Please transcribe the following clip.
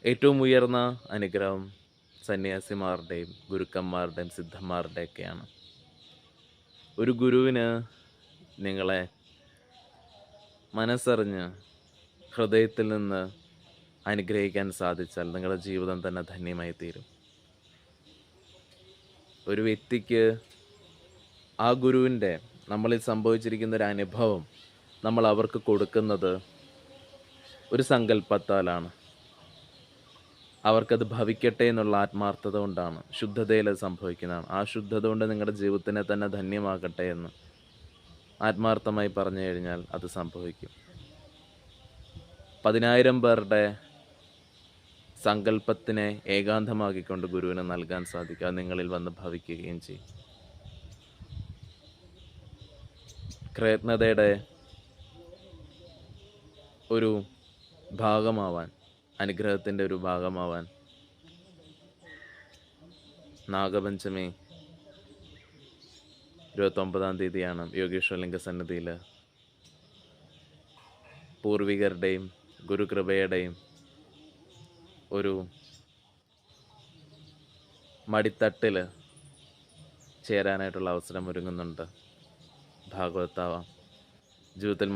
ഏറ്റവും ഉയർന്ന അനുഗ്രഹം സന്യാസിമാരുടെയും ഗുരുക്കന്മാരുടെയും സിദ്ധന്മാരുടെയൊക്കെയാണ്. ഒരു ഗുരുവിന് നിങ്ങളെ മനസ്സറിഞ്ഞ് ഹൃദയത്തിൽ നിന്ന് അനുഗ്രഹിക്കാൻ സാധിച്ചാൽ നിങ്ങളുടെ ജീവിതം തന്നെ ധന്യമായി തീരും. ഒരു വ്യക്തിക്ക് ആ ഗുരുവിൻ്റെ നമ്മളിൽ സംഭവിച്ചിരിക്കുന്ന ഒരു അനുഭവം നമ്മൾ അവർക്ക് കൊടുക്കുന്നത് ഒരു സങ്കല്പത്താലാണ്. അവർക്കത് ഭവിക്കട്ടെ എന്നുള്ള ആത്മാർത്ഥത കൊണ്ടാണ്, ശുദ്ധതയിൽ അത് സംഭവിക്കുന്നതാണ്. ആ ശുദ്ധത കൊണ്ട് നിങ്ങളുടെ ജീവിതത്തിനെ തന്നെ ധന്യമാകട്ടെ എന്ന് ആത്മാർത്ഥമായി പറഞ്ഞു കഴിഞ്ഞാൽ അത് സംഭവിക്കും. 10,000 പേരുടെ സങ്കല്പത്തിനെ ഏകാന്തമാക്കിക്കൊണ്ട് ഗുരുവിന് നൽകാൻ സാധിക്കും. അത് നിങ്ങളിൽ വന്ന് ഭവിക്കുകയും ചെയ്യും. കൃതജ്ഞതയുടെ ഒരു ഭാഗമാവാൻ, അനുഗ്രഹത്തിൻ്റെ ഒരു ഭാഗമാവാൻ നാഗപഞ്ചമി 29-ാം തീയതിയാണ് യോഗീശ്വരലിംഗ സന്നിധിയിൽ പൂർവികരുടെയും ഗുരുകൃപയുടെയും ഒരു മടിത്തട്ടിൽ ചേരാനായിട്ടുള്ള അവസരം ഒരുങ്ങുന്നുണ്ട്. ഭാഗവത്താവാം. ജീവിതത്തിൽ